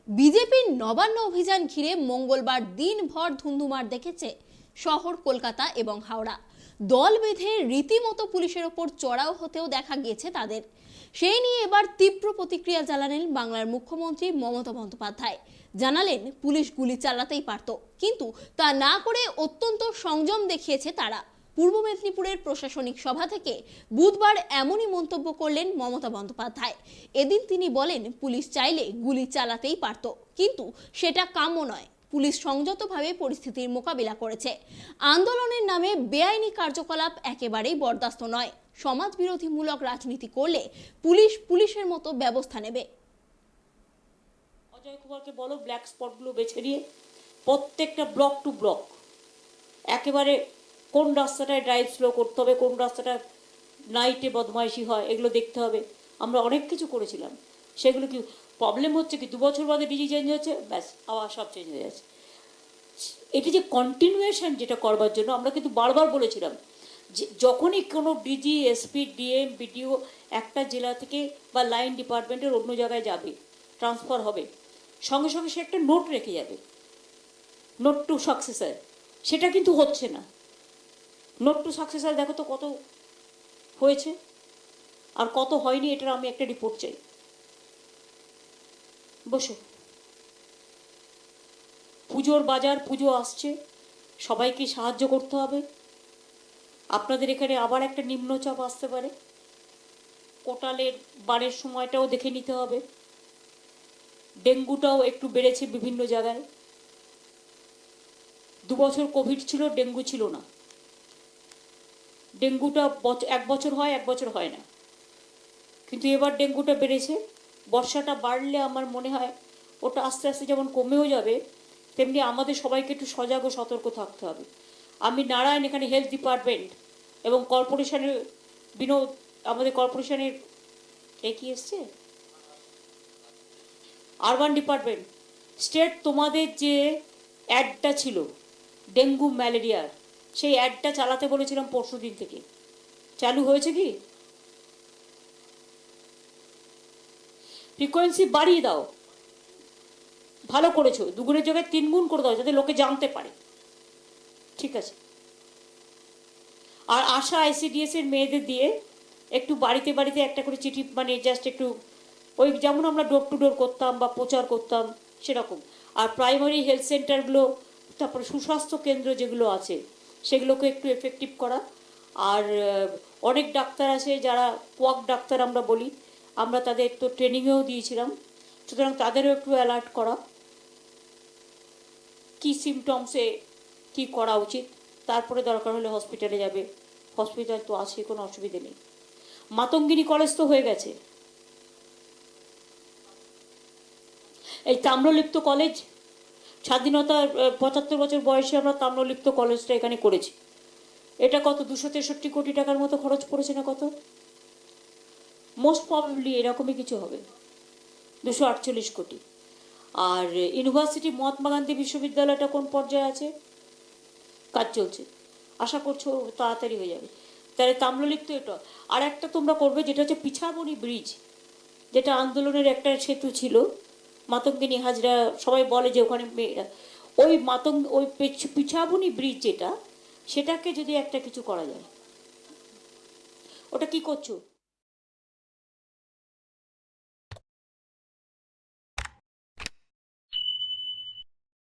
বিজেপির নবান্ন অভিযান ঘিরে মঙ্গলবার দিনভর ধুন্ধুমার দেখেছে শহর কলকাতা এবং হাওড়া। দল বেঁধে রীতিমতো পুলিশের ওপর চড়াও হতেও দেখা গিয়েছে তাদের। সেই নিয়ে এবার তীব্র প্রতিক্রিয়া জানালেন বাংলার মুখ্যমন্ত্রী মমতা বন্দ্যোপাধ্যায়। জানালেন পুলিশ গুলি চালাতেই পারত, কিন্তু তা না করে অত্যন্ত সংযম দেখিয়েছে তারা। পূর্ব মেদিনীপুরের প্রশাসনিক সভা থেকে বুধবার এমনই মন্তব্য করলেন মমতা বন্দ্যোপাধ্যায়। এদিন তিনি বলেন, পুলিশ চাইলে গুলি চালাতেই পারত, কিন্তু সেটা কাম্য নয়। পুলিশ সংযতভাবে পরিস্থিতির মোকাবিলা করেছে। আন্দোলনের নামে বেআইনি কার্যকলাপ একেবারেই বরদাস্ত নয়। সমাজবিরোধীমূলক রাজনীতি করলে পুলিশের মতো ব্যবস্থা নেবে। অজয় কুমারকে বলো ব্ল্যাক স্পটগুলো বেছে নিয়ে প্রত্যেকটা ব্লক টু ব্লক একেবারে কোন রাস্তাটায় ড্রাইভ স্লো করতে হবে, কোন রাস্তাটা নাইটে বদমাইশি হয়, এগুলো দেখতে হবে। আমরা অনেক কিছু করেছিলাম। সেগুলো কি প্রবলেম হচ্ছে কি 2 বছর বাদে ডিজি চেঞ্জ হচ্ছে, ব্যাস আবার সব চেঞ্জ হয়ে যাচ্ছে। এটি যে কন্টিনিউয়েশন যেটা করবার জন্য আমরা কিন্তু বারবার বলেছিলাম যে যখনই কোনো ডিজি, এসপি, ডিএম, বিডিও একটা জেলা থেকে বা লাইন ডিপার্টমেন্টের অন্য জায়গায় যাবে, ট্রান্সফার হবে, সঙ্গে সঙ্গে সে একটা নোট রেখে যাবে, নোট টু সাকসেসার। সেটা কিন্তু হচ্ছে না। নোট টু সাকসেসার দেখো তো কত হয়েছে আর কত হয়নি, এটার আমি একটা রিপোর্ট চাই। বসো। পুজোর বাজার, পুজো আসছে, সবাইকে সাহায্য করতে হবে। আপনাদের এখানে আবার একটা নিম্নচাপ আসতে পারে, কোটালের বারের সময়টাও দেখে নিতে হবে। ডেঙ্গুটাও একটু বেড়েছে বিভিন্ন জায়গায়। 2 বছর কোভিড ছিল, ডেঙ্গু ছিল না। ডেঙ্গুটা 1 বছর হয়, 1 বছর হয় না, কিন্তু এবার ডেঙ্গুটা বেড়েছে। বর্ষাটা বাড়লে আমার মনে হয় ওটা আস্তে আস্তে যেমন কমেও যাবে, তেমনি আমাদের সবাইকে একটু সজাগ ও সতর্ক থাকতে হবে। আমি নারায়ণ এখানে হেলথ ডিপার্টমেন্ট এবং কর্পোরেশনের আমাদের কর্পোরেশনের কি এসছে আরবান ডিপার্টমেন্ট, স্টেট তোমাদের যে অ্যাডটা ছিল ডেঙ্গু ম্যালেরিয়ার, সেই অ্যাডটা চালাতে বলেছিলাম পরশু দিন থেকে। চালু হয়েছে কি? ফ্রিকোয়েন্সি বাড়িয়ে দাও, ভালো করেছো। 2 গুণের জায়গায় 3 গুণ করে দাও, যাতে লোকে জানতে পারে। ঠিক আছে। আর আশা আইসিডিএস এর মেয়েদের দিয়ে একটু বাড়িতে বাড়িতে একটা করে চিঠি, মানে জাস্ট একটু ওই যেমন আমরা ডোর টু ডোর করতাম বা প্রচার করতাম সেরকম। আর প্রাইমারি হেলথ সেন্টারগুলো, তারপরে সুস্বাস্থ্য কেন্দ্র যেগুলো আছে সেগুলোকে একটু এফেক্টিভ করা। আর অনেক ডাক্তার আছে যারা কোয়াক ডাক্তার আমরা বলি, আমরা তাদের তো ট্রেনিংয়েও দিয়েছিলাম, সুতরাং তাদেরও একটু অ্যালার্ট করা, কী সিমটমসে কী করা উচিত। তারপরে দরকার হলে হসপিটালে যাবে, হসপিটাল তো আছে, কোনো অসুবিধে নেই। মাতঙ্গিনী কলেজ তো হয়ে গেছে। এই তাম্রলিপ্ত কলেজ, স্বাধীনতার 75 বছর বয়সে আমরা তাম্রলিপ্ত কলেজটা এখানে করেছি। এটা কত 263 কোটি টাকার মতো খরচ পড়েছে না কত? মোস্ট প্রবাবলি এরকমই কিছু হবে, 248 কোটি। আর ইউনিভার্সিটি মহাত্মা গান্ধী বিশ্ববিদ্যালয়টা কোন পর্যায়ে আছে? কাজ চলছে, আশা করছো তাড়াতাড়ি হয়ে যাবে। তাহলে তাম্রলিপ্ত এটা। আর একটা তোমরা করবে যেটা হচ্ছে পিছাবনি ব্রিজ, যেটা আন্দোলনের একটা সেতু ছিল, মাতঙ্গিনী হাজরা সবাই বলে যে ওখানে মেয়েরা, ওই পিছাবনি ব্রিজ যেটা, সেটাকে যদি একটা কিছু করা যায়। ওটা কি করছো?